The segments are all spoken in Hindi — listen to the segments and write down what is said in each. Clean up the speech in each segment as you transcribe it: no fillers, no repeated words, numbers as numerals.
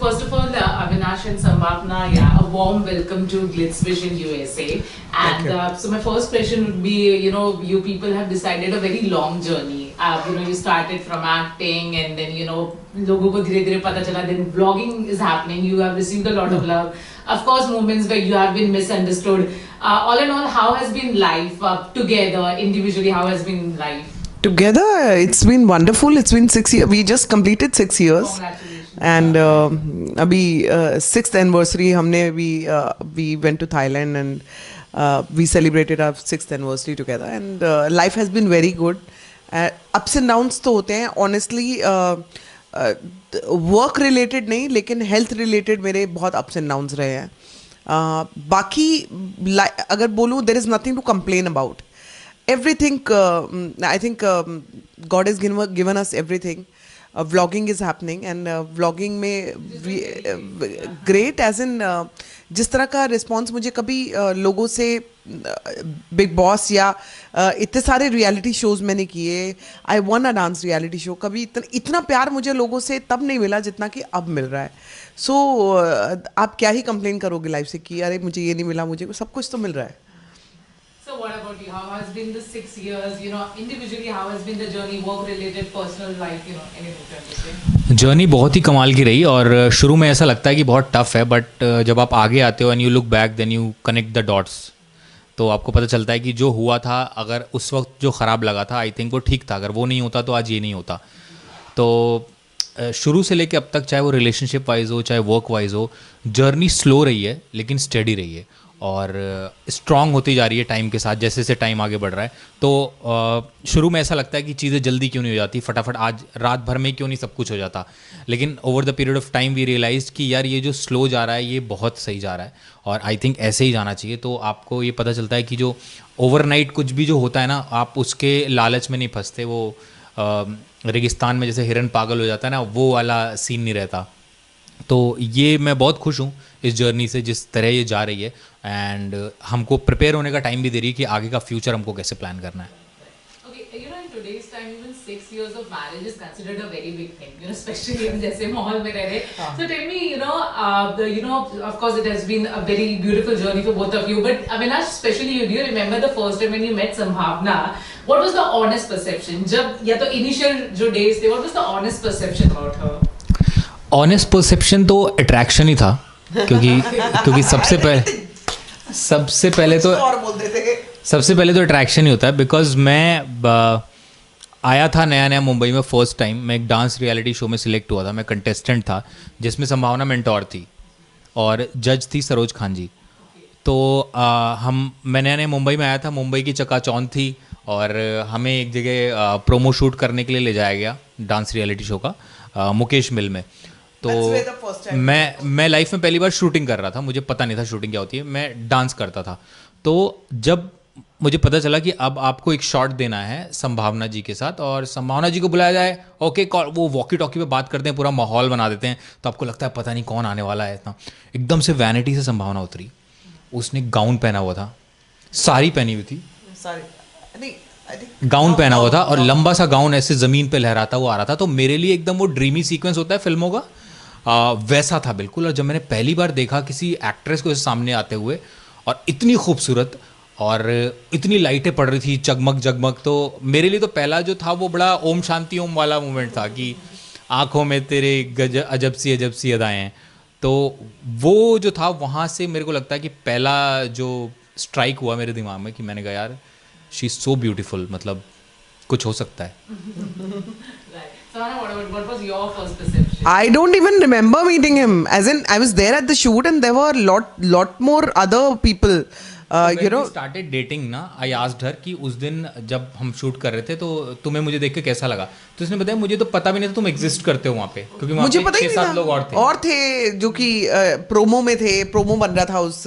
first of all, Avinash and Sambhavna, yeah, a warm welcome to Glitz Vision USA. And so my first question would be, you people have decided a very long journey. You started from acting, and then लोगों को धीरे-धीरे पता चला. Then vlogging is happening. You have received a lot of love. Of course, moments where you have been misunderstood. All in all, how has been life together, individually? How has been life? Together, it's been wonderful. It's been 6 years. We just completed 6 years. Congratulations. And अभी 6th anniversary हमने we went to Thailand and we celebrated our 6th anniversary together. And life has been very good. Ups and downs तो होते हैं. Honestly, work related नहीं, लेकिन health related मेरे बहुत ups and downs रहे हैं. बाकी अगर बोलूँ, there is nothing to complain about. Everything, I think God has given us everything. Vlogging is happening, and vlogging में great as in जिस तरह का response मुझे कभी लोगों से Big Boss या इतने सारे reality shows मैंने किए. I won a dance reality show. कभी इतना प्यार मुझे लोगों से तब नहीं मिला जितना कि अब मिल रहा है. So आप क्या ही complain करोगे लाइफ से कि अरे मुझे ये नहीं मिला, मुझे सब कुछ तो मिल रहा है. So what about you? How has been the 6 years? Individually, how has been the journey, work-related, personal life? Anything to say? Journey बहुत ही कमाल की रही. और शुरू में ऐसा लगता है कि बहुत टफ है, बट जब आप आगे आते हो and you look back, then you connect the dots, तो आपको पता चलता है कि जो हुआ था, अगर उस वक्त जो ख़राब लगा था, आई थिंक वो ठीक था. अगर वो नहीं होता तो आज ये नहीं होता. तो शुरू से लेके अब तक, चाहे वो रिलेशनशिप वाइज हो, चाहे वर्क वाइज हो, जर्नी स्लो रही है लेकिन स्टेडी रही है और स्ट्रॉन्ग होती जा रही है टाइम के साथ, जैसे जैसे टाइम आगे बढ़ रहा है. तो शुरू में ऐसा लगता है कि चीज़ें जल्दी क्यों नहीं हो जाती, फटाफट आज रात भर में क्यों नहीं सब कुछ हो जाता. लेकिन over the period of time we realize कि यार ये जो स्लो जा रहा है ये बहुत सही जा रहा है, और आई थिंक ऐसे ही जाना चाहिए. तो आपको ये पता चलता है कि जो ओवरनाइट कुछ भी जो होता है ना, आप उसके लालच में नहीं फंसते. वो रेगिस्तान में जैसे हिरन पागल हो जाता है ना, वो वाला सीन नहीं रहता. तो ये मैं बहुत खुश हूँ इस जर्नी से, जिस तरह ये जा रही है, एंड हमको प्रिपेयर होने का टाइम भी दे रही है कि आगे का फ्यूचर हमको कैसे प्लान करना है. In today's time, even 6 years of marriage is considered a very big thing, especially in जैसे माहौल में रह रहे. So tell me, of course it has been a very beautiful journey for both of you, but Avinash, especially you, do you remember the first time when you met Sambhavna? What was the honest perception? जब या तो initial जो days थे, what was the honest perception about her? Honest perception तो अट्रैक्शन ही था, क्योंकि सबसे पहले तो अट्रैक्शन ही होता है. बिकॉज मैं आया था नया नया मुंबई में फर्स्ट टाइम. मैं एक डांस रियलिटी शो में सिलेक्ट हुआ था. मैं कंटेस्टेंट था जिसमें संभावना मेंटोर थी और जज थी सरोज खान जी. तो मैं नया नया मुंबई में आया था. मुंबई की चकाचौंध थी और हमें एक जगह प्रोमो शूट करने के लिए ले जाया गया डांस रियलिटी शो का, मुकेश मिल में. तो मैं लाइफ में पहली बार शूटिंग कर रहा था. मुझे पता नहीं था शूटिंग क्या होती है. मैं डांस करता था. तो जब मुझे पता चला कि अब आपको एक शॉट देना है संभावना जी के साथ और संभावना जी को बुलाया जाए, ओके, वो वॉकी टॉकी पे बात करते हैं, पूरा माहौल बना देते हैं, तो आपको लगता है पता नहीं कौन आने वाला है. इतना एकदम से वैनिटी से संभावना उतरी. उसने गाउन पहना हुआ था, साड़ी पहनी हुई थी, गाउन पहना हुआ था और लंबा सा गाउन ऐसे ज़मीन पे लहराता हुआ आ रहा था. तो मेरे लिए एकदम वो ड्रीमी सीक्वेंस होता है फिल्मों का, वैसा था बिल्कुल. और जब मैंने पहली बार देखा किसी एक्ट्रेस को सामने आते हुए और इतनी खूबसूरत और इतनी लाइटें पड़ रही थी जगमग जगमग, तो मेरे लिए तो पहला जो था वो बड़ा ओम शांति ओम वाला मोमेंट था कि आँखों में तेरे अजब सी अदाएँ हैं. तो वो जो था, वहाँ से मेरे को लगता है कि पहला जो स्ट्राइक हुआ मेरे दिमाग में कि मैंने कहा यार शी इज़ सो ब्यूटीफुल, मतलब कुछ हो सकता है. What was your first perception? I don't even remember meeting him. As in, I was there at the shoot, and there were lot more other people. We started dating ना. I asked her कि उस दिन जब हम शूट कर रहे थे तो तुम्हें मुझे देख के कैसा लगा. तो उसने बताया मुझे तो पता भी नहीं था तुम एग्जिस्ट करते हो वहाँ पे, क्योंकि वहाँ पे 6-7 लोग और थे जो कि प्रोमो में थे. प्रोमो बन रहा था उस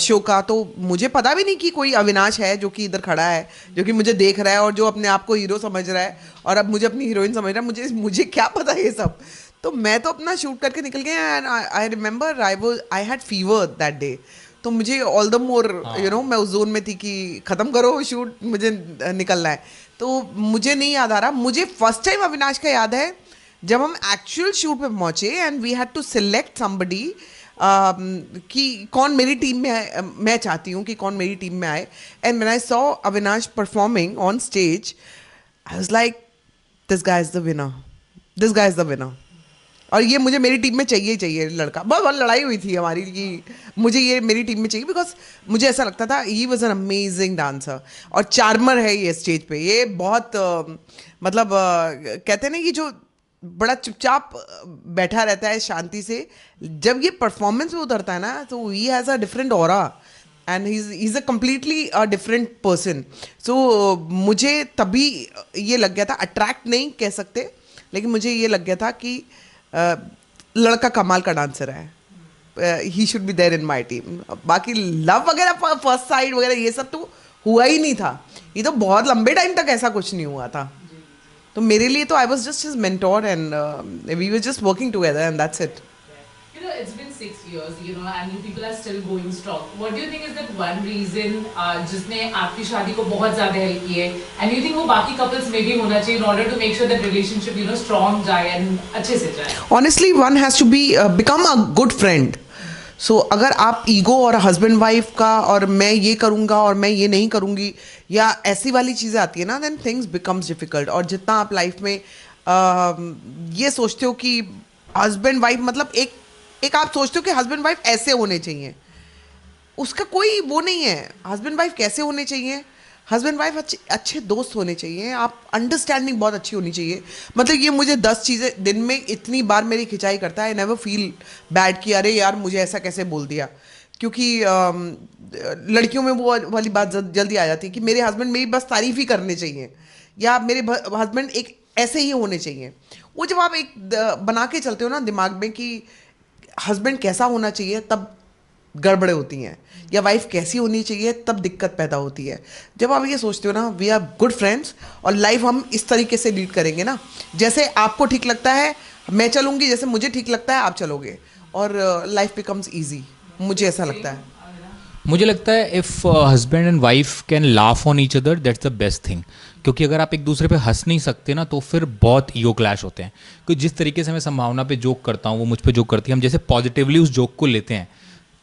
शो का. तो मुझे पता भी नहीं कि कोई अविनाश है जो कि इधर खड़ा है, जो कि मुझे देख रहा है और जो अपने आप को हीरो समझ रहा है और अब मुझे अपनी हीरोइन समझ रहा है. मुझे क्या पता ये सब. तो मैं तो अपना शूट करके निकल गया. And I remember I had fever that day. तो मुझे ऑल द मोर मैं उस जोन में थी कि ख़त्म करो शूट, मुझे निकलना है. तो मुझे नहीं याद आ रहा. मुझे फर्स्ट टाइम अविनाश का याद है जब हम एक्चुअल शूट पे पहुंचे and we had to select somebody कि कौन मेरी टीम में आए, मैं चाहती हूँ कि कौन मेरी टीम में आए, and when I saw Avinash performing on stage I was like this guy is the winner, this guy is the winner. और ये मुझे मेरी टीम में चाहिए ही चाहिए लड़का। बहुत बहुत लड़ाई हुई थी हमारी कि मुझे ये मेरी टीम में चाहिए, बिकॉज मुझे ऐसा लगता था he was an amazing dancer और चार्मर है ये स्टेज पे। ये बहुत मतलब कहते हैं ना कि जो बड़ा चुपचाप बैठा रहता है शांति से, जब ये परफॉर्मेंस में उतरता है ना तो he has a different aura and he is a completely a different person. So मुझे तभी ये लग गया था, अट्रैक्ट नहीं कह सकते, लेकिन मुझे ये लग गया था कि लड़का कमाल का डांसर है, he should be there in my team. बाकी लव वगैरह फर्स्ट साइड वगैरह ये सब तो हुआ ही नहीं था, ये तो बहुत लंबे टाइम तक ऐसा कुछ नहीं हुआ था। तो मेरे लिए तो I was just his mentor and we were just working together and that's it. You know, it's been 6 years, you know, and you people are still going strong. What do you think is that one reason जिसने आपकी शादी को बहुत ज़्यादा help की है, and you think वो बाकी couples में भी होना चाहिए in order to make sure that relationship, you know, strong जाए and अच्छे से जाए? Honestly, one has to be become a good friend. So अगर आप ईगो और हस्बैंड वाइफ का और मैं ये करूँगा और मैं ये नहीं करूँगी या ऐसी वाली चीज़ें आती है ना, then things becomes difficult. और जितना आप लाइफ में ये सोचते हो कि हस्बैंड वाइफ मतलब एक आप सोचते हो कि हस्बैंड वाइफ ऐसे होने चाहिए, उसका कोई वो नहीं है। हस्बैंड वाइफ कैसे होने चाहिए? हस्बैंड वाइफ अच्छे दोस्त होने चाहिए, आप अंडरस्टैंडिंग बहुत अच्छी होनी चाहिए। मतलब ये मुझे 10 चीज़ें दिन में इतनी बार मेरी खिंचाई करता है, आई नेवर फील बैड कि अरे यार मुझे ऐसा कैसे बोल दिया, क्योंकि लड़कियों में वो वाली बात जल्दी आ जाती है कि मेरे हस्बैंड मेरी बस तारीफ़ ही करने चाहिए या मेरे हस्बैंड एक ऐसे ही होने चाहिए। वो जब आप एक बना के चलते हो ना दिमाग में कि हस्बैंड कैसा होना चाहिए, तब गड़बड़े होती हैं, या वाइफ कैसी होनी चाहिए तब दिक्कत पैदा होती है। जब आप ये सोचते हो ना वी आर गुड फ्रेंड्स और लाइफ हम इस तरीके से लीड करेंगे ना, जैसे आपको ठीक लगता है मैं चलूँगी, जैसे मुझे ठीक लगता है आप चलोगे, और लाइफ बिकम्स ईजी। मुझे ऐसा लगता है। मुझे लगता है if husband and wife can laugh on each other that's the best thing, क्योंकि अगर आप एक दूसरे पे हंस नहीं सकते ना तो फिर बहुत ईगो क्लैश होते हैं। क्योंकि जिस तरीके से मैं संभावना पे जोक करता हूँ वो मुझ पे जोक करती है, हम जैसे पॉजिटिवली उस जोक को लेते हैं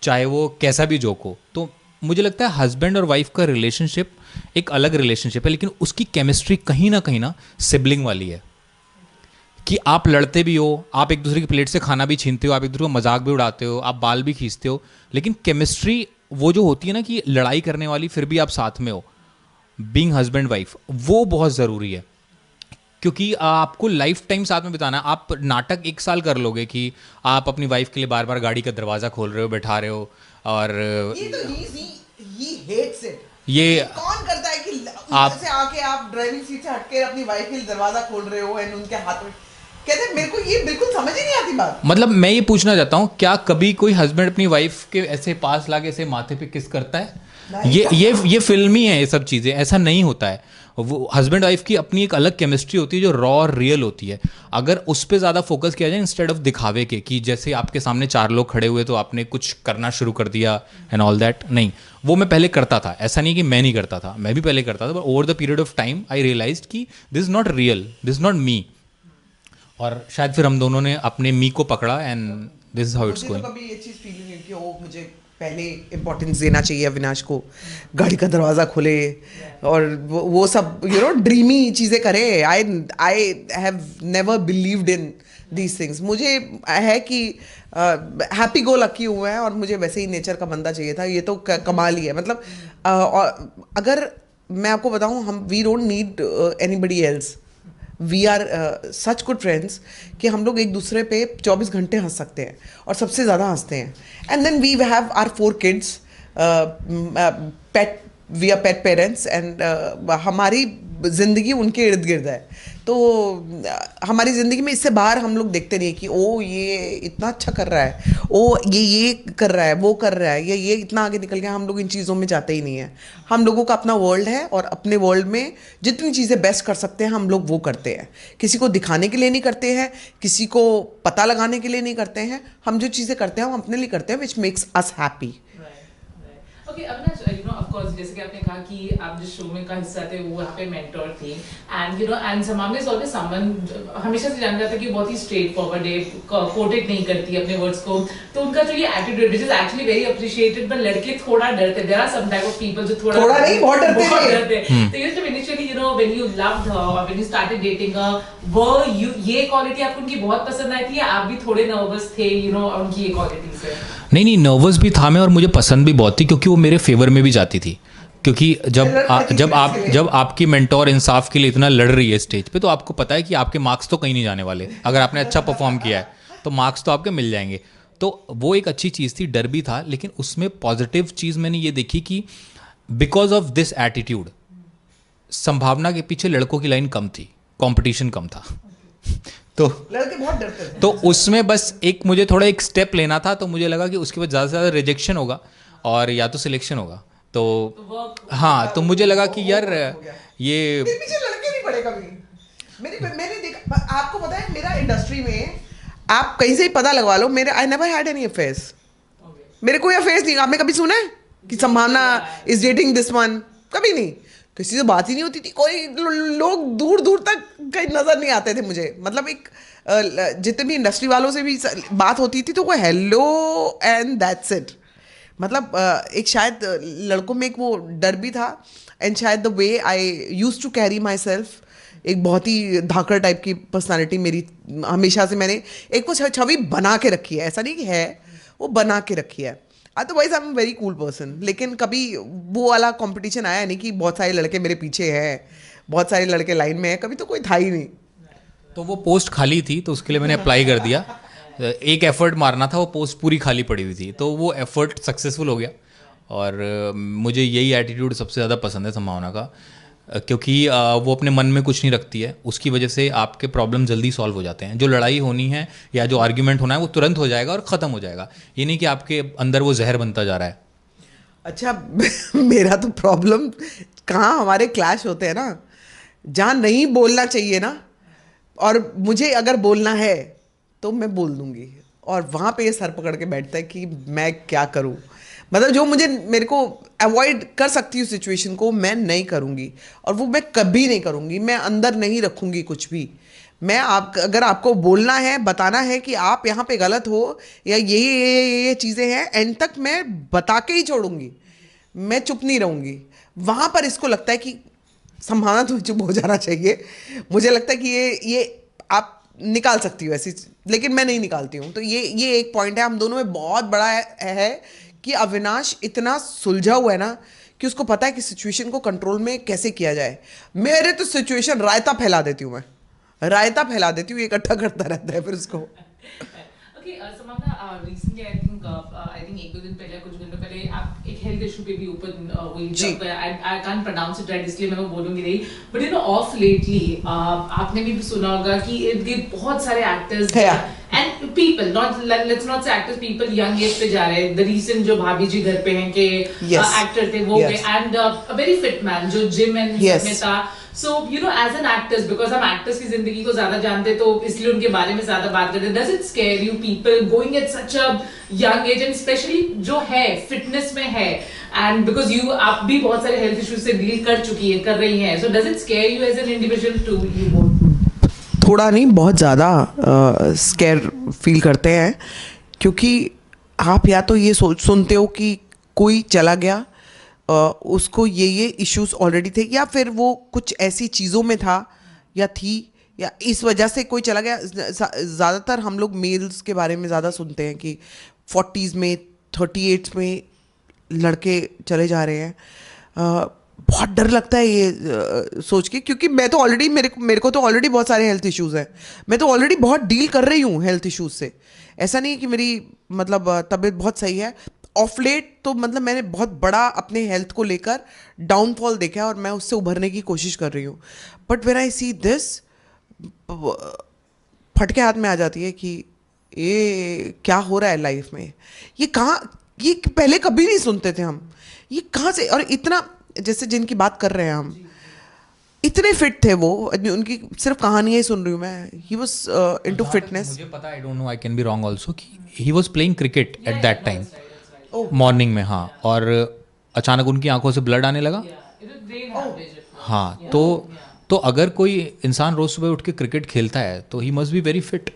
चाहे वो कैसा भी जोक हो, तो मुझे लगता है हस्बैंड और वाइफ का रिलेशनशिप एक अलग रिलेशनशिप है, लेकिन उसकी केमिस्ट्री कहीं ना सिबलिंग वाली है कि आप लड़ते भी हो, आप एक दूसरे की प्लेट से खाना भी छीनते हो, आप एक दूसरे को मजाक भी उड़ाते हो, आप बाल भी खींचते हो, लेकिन केमिस्ट्री वो जो होती है ना कि लड़ाई करने वाली फिर भी आप साथ में हो, बीइंग हस्बैंड वाइफ, वो बहुत ज़रूरी है। क्योंकि आपको लाइफ टाइम साथ में बिताना। आप नाटक 1 साल कर लोगे कि आप अपनी वाइफ के लिए बार बार गाड़ी का दरवाज़ा खोल रहे हो, बैठा रहे हो, और ये तो he hates it. ये कौन करता है कि आप से आके आप ड्राइविंग सीट से हटके अपनी वाइफ के लिए दरवाजा खोल रहे हो एंड उनके हाथ में कहते हैं, मेरे को ये बिल्कुल समझ ही नहीं आती बात। मतलब मैं ये पूछना चाहता हूँ, क्या कभी कोई हस्बैंड अपनी वाइफ के ऐसे पास लाके ऐसे माथे पे किस करता है? ये फिल्मी है, ये सब चीज़ें, ऐसा नहीं होता है। वो हस्बैंड वाइफ की अपनी एक अलग केमिस्ट्री होती है जो रॉ और रियल होती है। अगर उस पर ज़्यादा फोकस किया जाए इंस्टेड ऑफ दिखावे के कि जैसे आपके सामने 4 लोग खड़े हुए तो आपने कुछ करना शुरू कर दिया एंड ऑल दैट, नहीं, वो मैं पहले करता था, ऐसा नहीं कि मैं नहीं करता था, मैं भी पहले करता था, but over the period of time I realised कि this is not real, this is not me, और शायद फिर हम दोनों ने अपने मी को पकड़ा and this is how it's going. कभी ये चीज़ फील नहीं कि ओ मुझे पहले इम्पोर्टेंस देना चाहिए अविनाश को, गाड़ी का दरवाज़ा खोले और वो सब ड्रीमी चीज़ें करे। I have never believed in these things. मुझे है कि हैप्पी गो लकी हुआ है और मुझे वैसे ही नेचर का बंदा चाहिए था। ये तो कमाल ही है। मतलब अगर मैं आपको बताऊं, हम we don't need anybody else, we are such good friends कि हम लोग एक दूसरे पे 24 घंटे हंस सकते हैं और सबसे ज़्यादा हंसते हैं। And then we have our 4 kids, pet, we are pet parents, and हमारी ज़िंदगी उनके इर्द गिर्द है। तो हमारी ज़िंदगी में इससे बाहर हम लोग देखते नहीं कि ओ ये इतना अच्छा कर रहा है, ओ ये कर रहा है, वो कर रहा है, ये इतना आगे निकल गया। हम लोग इन चीज़ों में जाते ही नहीं हैं। हम लोगों का अपना वर्ल्ड है और अपने वर्ल्ड में जितनी चीज़ें बेस्ट कर सकते हैं हम लोग वो करते हैं। किसी को दिखाने के लिए नहीं करते हैं, किसी को पता लगाने के लिए नहीं करते हैं। हम जो चीज़ें करते हैं हम अपने लिए करते हैं, which makes us happy. Okay, Avinash, course, जैसे कि आपने कहा कि आप जिस शो में का हिस्सा थे वो वहाँ पे मेंटोर थे, एंड यू नो एंड समामना इज ऑलवेज समवन, हमेशा से जाना जाता है कि बहुत ही स्ट्रेट फॉरवर्ड है, कोटेड नहीं करती अपने वर्ड्स को, तो उनका जो ये attitude which is actually very appreciated, पर लड़के थोड़ा डरते, there are some type of people जो थोड़ा नहीं बहुत डरते थे। तो used to initially you know when you loved her और व्हेन यू स्टार्टेड डेटिंग हर, वो ये क्वालिटी आपको उनकी बहुत पसंद आई थी या आप भी थोड़े नर्वस थे यू नो उनकी ये क्वालिटी से? नहीं, नर्वस भी था मैं, और मुझे पसंद भी बहुत थी क्योंकि वो मेरे फेवर में भी जाती थी। क्योंकि जब आपकी मेंटोर इंसाफ के लिए इतना लड़ रही है स्टेज पे, तो आपको पता है कि आपके मार्क्स तो कहीं नहीं जाने वाले। अगर आपने अच्छा परफॉर्म किया है तो मार्क्स तो आपके मिल जाएंगे। तो वो एक अच्छी चीज़ थी, डर भी था, लेकिन उसमें पॉजिटिव चीज़ मैंने ये देखी कि बिकॉज ऑफ दिस एटीट्यूड संभावना के पीछे लड़कों की लाइन कम थी, कंपटीशन कम था। तो लड़के बहुत डरते थे। तो उसमें बस मुझे थोड़ा एक स्टेप लेना था, तो मुझे लगा कि उसके बाद ज़्यादा से ज़्यादा रिजेक्शन होगा और या तो सिलेक्शन होगा। तो हाँ, तो मुझे लगा कि यार ये मेरे पीछे लड़के नहीं पड़े कभी। मैंने देखा, आपको पता है मेरा इंडस्ट्री में आप कहीं से ही पता लगवा लो, मेरे I never had any affairs. मेरे कोई अफेयर्स नहीं। आपने कभी सुना है कि संभावना इज डेटिंग दिस वन? कभी नहीं, किसी से बात ही नहीं होती थी। कोई लोग दूर दूर तक कहीं नजर नहीं आते थे मुझे। मतलब एक जितने भी इंडस्ट्री वालों से भी बात होती थी तो वो हेलो एंड दैट्स इट। मतलब एक शायद लड़कों में एक वो डर भी था, एंड शायद the way I used to carry myself, एक बहुत ही धाकड़ टाइप की पर्सनालिटी मेरी हमेशा से, मैंने एक वो छवि बना के रखी है। ऐसा नहीं कि है, वो बना के रखी है। Otherwise I am very cool person. लेकिन कभी वो वाला कंपटीशन आया नहीं कि बहुत सारे लड़के मेरे पीछे हैं, बहुत सारे लड़के लाइन में हैं, कभी तो कोई था ही नहीं। तो वो पोस्ट खाली थी तो उसके लिए मैंने अप्लाई कर दिया। एक एफर्ट मारना था, वो पोस्ट पूरी खाली पड़ी हुई थी, तो वो एफर्ट सक्सेसफुल हो गया। और मुझे यही एटीट्यूड सबसे ज़्यादा पसंद है संभावना का, क्योंकि वो अपने मन में कुछ नहीं रखती है। उसकी वजह से आपके प्रॉब्लम जल्दी सॉल्व हो जाते हैं। जो लड़ाई होनी है या जो आर्ग्यूमेंट होना है वो तुरंत हो जाएगा और ख़त्म हो जाएगा। ये नहीं कि आपके अंदर वो जहर बनता जा रहा है। अच्छा मेरा तो प्रॉब्लम कहाँ हमारे क्लैश होते हैं ना, जहाँ नहीं बोलना चाहिए ना, और मुझे अगर बोलना है तो मैं बोल दूंगी, और वहाँ पे ये सर पकड़ के बैठता है कि मैं क्या करूँ। मतलब जो मेरे को अवॉइड कर सकती हूँ सिचुएशन को, मैं नहीं करूँगी, और वो मैं कभी नहीं करूँगी। मैं अंदर नहीं रखूँगी कुछ भी। मैं अगर आपको बोलना है, बताना है कि आप यहाँ पे गलत हो या ये चीज़ें हैं, एंड तक मैं बता के ही छोड़ूंगी। मैं चुप नहीं रहूँगी। वहाँ पर इसको लगता है कि संभावना तो चुप हो जाना चाहिए। मुझे लगता है कि ये आप निकाल सकती हो ऐसी, लेकिन मैं नहीं निकालती हूँ। तो ये एक पॉइंट है हम दोनों में बहुत बड़ा है कि अविनाश इतना सुलझा हुआ है ना कि उसको पता है कि सिचुएशन को कंट्रोल में कैसे किया जाए। मेरे तो सिचुएशन रायता फैला देती हूँ, मैं रायता फैला देती हूँ, इकट्ठा करता रहता है फिर उसको। Okay, समाना recently I think एक दो दिन पहले, कुछ घंटों पहले आप एक हेल्थ इशू पे भी ओपन हुई थी। I can't pronounce it right, इसलिए मैं वो बोलूंगी नहीं। But you know, off lately आपने भी सुना होगा कि इर्द गिर्द बहुत सारे actors and people, let's not say actors, people young age पे जा रहे हैं। The recent जो भाभी जी घर पे हैं के एक्टर थे वो पे, and a very fit man जो जिम एंड में था। So you know, as an actors, because हम actors की जिंदगी को ज्यादा जानते हैं, तो इसलिए उनके बारे में ज्यादा बात करते हैं। Does it scare you people going at such a young age, and especially जो है फिटनेस में है, and because आप भी बहुत सारे हेल्थ इश्यूज से डील कर रही हैं, so does it scare you as an individual too? You both? थोड़ा नहीं, बहुत ज़्यादा स्केयर फील करते हैं, क्योंकि आप या तो ये सुनते हो कि कोई चला गया, उसको ये इश्यूज ऑलरेडी थे, या फिर वो कुछ ऐसी चीज़ों में था या थी, या इस वजह से कोई चला गया। ज़्यादातर हम लोग मेल्स के बारे में ज़्यादा सुनते हैं कि 40s में 38s में लड़के चले जा रहे हैं। बहुत डर लगता है ये सोच के, क्योंकि मैं तो ऑलरेडी मेरे को तो ऑलरेडी बहुत सारे हेल्थ इश्यूज़ हैं। मैं तो ऑलरेडी बहुत डील कर रही हूँ हेल्थ इश्यूज़ से। ऐसा नहीं कि मेरी मतलब तबीयत बहुत सही है। ऑफ लेट तो मतलब मैंने बहुत बड़ा अपने हेल्थ को लेकर डाउनफॉल देखा है, और मैं उससे उभरने की कोशिश कर रही हूँ। But when I see this, फटके हाथ में आ जाती है कि ये क्या हो रहा है लाइफ में। ये पहले कभी नहीं सुनते थे हम। ये कहाँ से, और इतना, जैसे जिनकी बात कर रहे हैं हम, इतने फिट थे वो, उनकी सिर्फ कहानियां ही सुन रही हूँ मैं। He was into fitness. मुझे पता, I don't know, I can be wrong also, कि he was playing cricket at that time, morning में। हाँ, और अचानक उनकी आंखों से ब्लड आने लगा। Yeah, it was brain hemorrhage it was. हाँ, Yeah, तो अगर कोई इंसान रोज़ सुबह उठ के क्रिकेट खेलता है तो he must be very fit.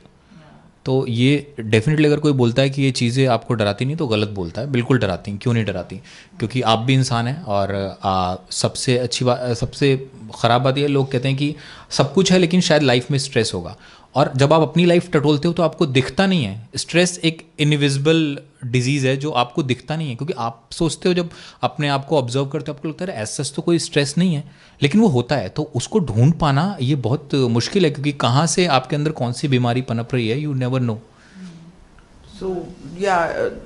तो ये डेफिनेटली अगर कोई बोलता है कि ये चीज़ें आपको डराती नहीं तो गलत बोलता है। बिल्कुल डराती हैं, क्यों नहीं डराती? क्योंकि आप भी इंसान हैं। और सबसे अच्छी बात, सबसे ख़राब बात ये, लोग कहते हैं कि सब कुछ है लेकिन शायद लाइफ में स्ट्रेस होगा। और जब आप अपनी लाइफ टटोलते हो तो आपको दिखता नहीं है। स्ट्रेस एक इनविजिबल डिजीज़ है जो आपको दिखता नहीं है, क्योंकि आप सोचते हो, जब अपने आप को ऑब्जर्व करते हो आपको लगता है ऐसा तो कोई स्ट्रेस नहीं है, लेकिन वो होता है। तो उसको ढूंढ पाना ये बहुत मुश्किल है, क्योंकि कहाँ से आपके अंदर कौन सी बीमारी पनप रही है, यू नेवर नो। सो या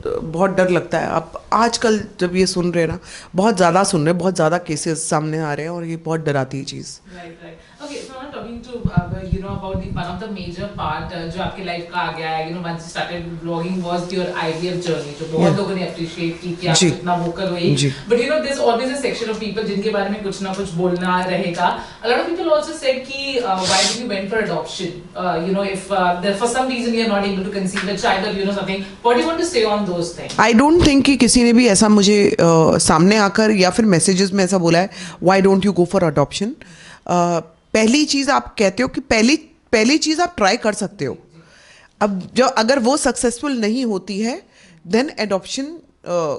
बहुत डर लगता है। आप आजकल जब ये सुन रहे हैं ना, बहुत ज़्यादा सुन रहे हैं, बहुत ज़्यादा केसेस सामने आ रहे हैं और ये बहुत डराती है चीज़। Right, right. Okay, so I'm talking to about one of the major part जो आपके लाइफ का आ गया है, once you started vlogging was your IVF journey, जो बहुत लोगों ने appreciate की कि आप इतना vocal हुई। But there's always a section of people जिनके बारे में कुछ ना कुछ बोलना रहेगा। A lot of people also said कि why did you went for adoption? If for some reason you're not able to conceive a child or something, what do you want to say on those things? I don't think कि किसी ने भी ऐसा मुझे सामने आकर या फिर मैसेजेस में ऐसा बोला है why don't you go for adoption? पहली चीज़ आप कहते हो कि पहली चीज़ आप ट्राई कर सकते हो। अब जो अगर वो सक्सेसफुल नहीं होती है देन एडॉप्शन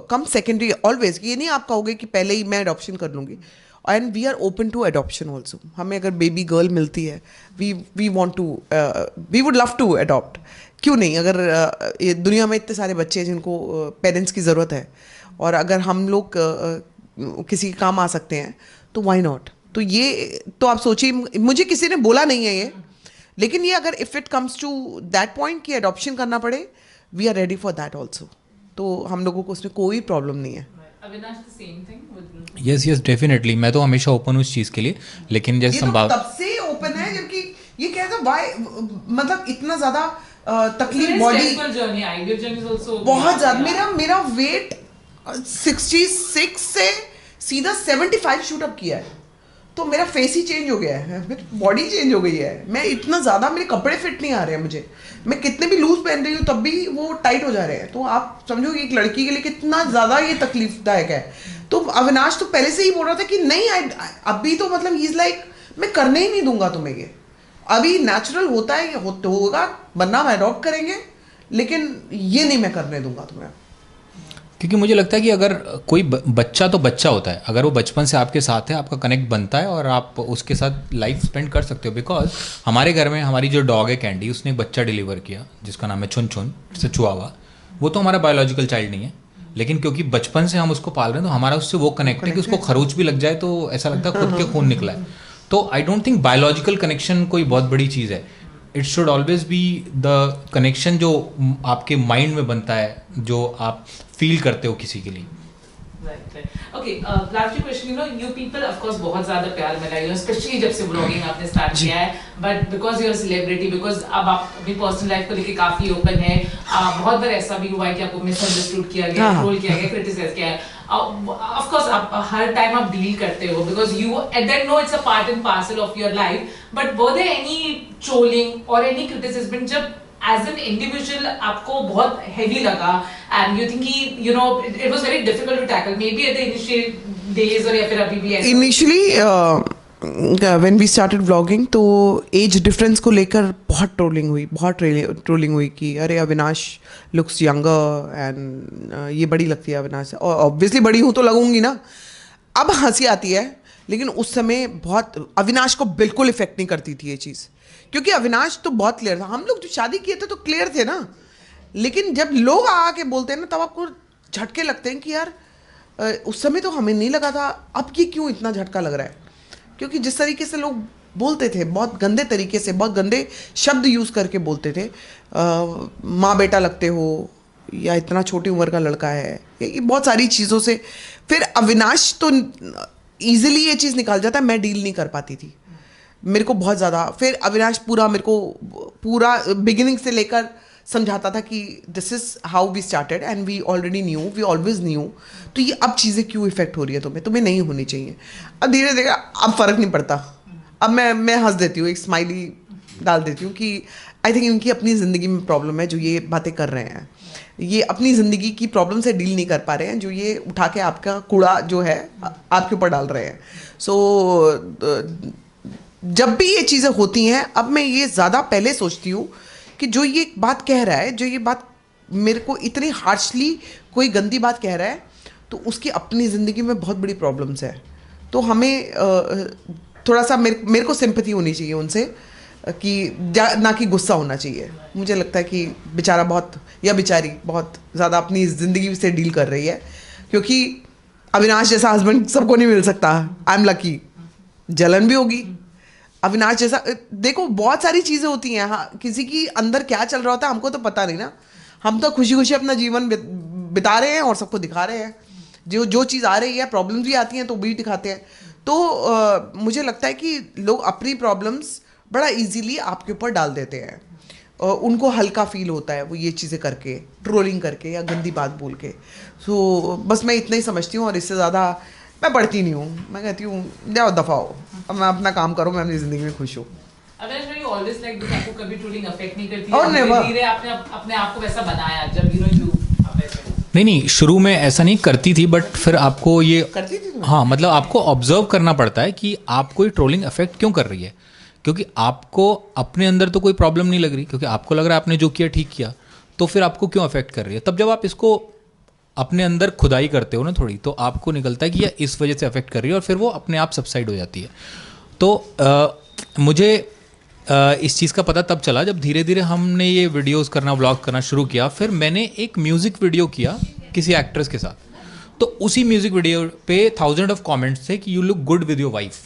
कम सेकेंडरी ऑलवेज। ये नहीं आप कहोगे कि पहले ही मैं एडॉप्शन कर लूँगी। And we are open to adoption also. हमें अगर बेबी गर्ल मिलती है we would love to adopt. क्यों नहीं? अगर ये दुनिया में इतने सारे बच्चे हैं जिनको पेरेंट्स की ज़रूरत है और अगर हम लोग किसी के काम आ सकते हैं तो वाई नॉट। तो ये तो आप सोचिए, मुझे किसी ने बोला नहीं है ये, लेकिन ये अगर if it comes to that point कि एडॉप्शन करना पड़े, we are ready for that also. तो हम लोगों को उसमें कोई प्रॉब्लम नहीं है। यस डेफिनेटली, मैं तो हमेशा ओपन हूँ इस चीज़ के लिए। लेकिन जैसे संभाव तब से ओपन है जबकि ये कहता वाई, मतलब इतना ज़्यादा तकलीफ बॉडी बहुत ज़्यादा। मेरा वेट 66 से सीधा 75 शूट अप किया है। तो मेरा फेस ही चेंज हो गया है, बॉडी चेंज हो गई है। मैं इतना ज़्यादा, मेरे कपड़े फिट नहीं आ रहे हैं मुझे। मैं कितने भी लूज पहन रही हूँ तब भी वो टाइट हो जा रहे हैं। तो आप समझो कि एक लड़की के लिए कितना ज़्यादा ये तकलीफदायक है। तो अविनाश तो पहले से ही बोल रहा था कि नहीं, अभी तो मतलब ही इज़ लाइक मैं करने ही नहीं दूंगा तुम्हें ये। अभी नेचुरल होता है, होगा, वरना हम अडॉप्ट करेंगे, लेकिन ये नहीं मैं करने दूंगा तुम्हें। क्योंकि मुझे लगता है कि अगर कोई बच्चा तो बच्चा होता है, अगर वो बचपन से आपके साथ है, आपका कनेक्ट बनता है और आप उसके साथ लाइफ स्पेंड कर सकते हो। बिकॉज हमारे घर में हमारी जो डॉग है कैंडी, उसने एक बच्चा डिलीवर किया जिसका नाम है चुन चुन, से चुआवा। वो तो हमारा बायोलॉजिकल चाइल्ड नहीं है, लेकिन क्योंकि बचपन से हम उसको पाल रहे हैं तो हमारा उससे वो कनेक्ट है कि उसको खरोच भी लग जाए तो ऐसा लगता है खुद के खून निकला है। तो I don't think biological connection कोई बहुत बड़ी चीज़ है। It should always be the connection जो आपके माइंड में बनता है, जो आप फील करते हो किसी के लिए। Right. Okay, last question, you people of course बहुत ज़्यादा प्यार मिला है, especially जब से vlogging आपने start किया है, but because you're a celebrity, because अब आप अपनी personal life को लेके काफ़ी open है, बहुत बार ऐसा भी हुआ है कि आपको misunderstood किया गया, troll किया गया, criticize किया है। Of course आप हर time आप deal करते हो, because you and then know it's a part and parcel of your life, but were there any trolling or any criticism जब as an individual आपको बहुत heavy लगा and you think कि it was very difficult to tackle maybe at the initial days और या फिर अभी भी ऐसा? Initially when we started vlogging तो एज डिफरेंस को लेकर बहुत ट्रोलिंग हुई कि अरे अविनाश लुक्स यंगर एंड ये बड़ी लगती है अविनाश से, और ऑब्वियसली बड़ी हूँ तो लगूंगी ना। अब हंसी आती है, लेकिन उस समय बहुत अविनाश को बिल्कुल इफेक्ट नहीं करती थी ये चीज़, क्योंकि अविनाश तो बहुत क्लियर था। हम लोग जो शादी किए थे तो क्लियर थे ना, लेकिन जब लोग आके बोलते हैं ना तब आपको झटके लगते हैं कि यार उस समय तो हमें नहीं लगा था, अब ये क्यों इतना झटका लग रहा है। क्योंकि जिस तरीके से लोग बोलते थे, बहुत गंदे तरीके से, बहुत गंदे शब्द यूज़ करके बोलते थे, माँ बेटा लगते हो या इतना छोटी उम्र का लड़का है, ये बहुत सारी चीज़ों से फिर अविनाश तो ईजिली ये चीज़ निकाल जाता है। मैं डील नहीं कर पाती थी, मेरे को बहुत ज़्यादा। फिर अविनाश मेरे को पूरा बिगिनिंग से लेकर समझाता था कि this is how we started and we already knew, we always knew. तो ये अब चीज़ें क्यों इफेक्ट हो रही है तुम्हें नहीं होनी चाहिए। अब धीरे धीरे अब फ़र्क नहीं पड़ता। अब मैं हंस देती हूँ, एक स्माइली डाल देती हूँ कि आई थिंक इनकी अपनी ज़िंदगी में प्रॉब्लम है जो ये बातें कर रहे हैं। ये अपनी ज़िंदगी की प्रॉब्लम से डील नहीं कर पा रहे हैं, जो ये उठा के आपका कूड़ा जो है आपके ऊपर डाल रहे हैं. सो जब भी ये चीज़ें होती हैं, अब मैं ये ज़्यादा पहले सोचती हूँ कि जो ये बात कह रहा है, जो ये बात मेरे को इतनी हार्शली कोई गंदी बात कह रहा है, तो उसकी अपनी ज़िंदगी में बहुत बड़ी प्रॉब्लम्स है. तो हमें थोड़ा सा मेरे को सिंपैथी होनी चाहिए उनसे, कि ना कि गुस्सा होना चाहिए. मुझे लगता है कि बेचारा बहुत, या बेचारी बहुत ज़्यादा अपनी ज़िंदगी से डील कर रही है, क्योंकि अविनाश जैसा हस्बैंड सबको नहीं मिल सकता. I am lucky. जलन भी होगी. अविनाश जैसा, देखो बहुत सारी चीज़ें होती हैं. हाँ, किसी की अंदर क्या चल रहा होता है हमको तो पता नहीं ना. हम तो खुशी खुशी अपना जीवन बिता रहे हैं और सबको दिखा रहे हैं. जो चीज़ आ रही है, प्रॉब्लम्स भी आती हैं तो भी दिखाते हैं. तो मुझे लगता है कि लोग अपनी प्रॉब्लम्स बड़ा इजीली आपके ऊपर डाल देते हैं. उनको हल्का फील होता है वो ये चीज़ें करके, ट्रोलिंग करके या गंदी बात बोल के. सो बस मैं इतना ही समझती हूँ, और इससे ज़्यादा मैं बढ़ती नहीं हूँ. मैं कहती हूँ जाओ दफ़ा हो, अब मैं अपना काम करूँ, मैं अपनी ज़िंदगी में खुश हूँ. अविनाश भाई, always like this, आपको कभी ट्रोलिंग अफेक्ट नहीं करती? और never. धीरे-धीरे आपने अपने आप को वैसा बनाया जब यू नहीं, शुरू में ऐसा नहीं करती थी, बट फिर आपको ये करती थी. हाँ, मतलब आपको ऑब्जर्व करना पड़ता है कि आपको ये ट्रोलिंग अफेक्ट क्यों कर रही है. क्योंकि आपको अपने अंदर तो कोई प्रॉब्लम नहीं लग रही, क्योंकि आपको लग रहा है आपने जो किया ठीक किया, तो फिर आपको क्यों अफेक्ट कर रही है. तब जब आप इसको अपने अंदर खुदाई करते हो ना थोड़ी, तो आपको निकलता है कि यह इस वजह से अफेक्ट कर रही है, और फिर वो अपने आप सबसाइड हो जाती है. तो मुझे इस चीज़ का पता तब चला जब धीरे धीरे हमने ये वीडियोस करना, व्लॉग करना शुरू किया. फिर मैंने एक म्यूज़िक वीडियो किया किसी एक्ट्रेस के साथ. तो उसी म्यूज़िक वीडियो पे 1000 ऑफ कमेंट्स थे कि you look good with your wife,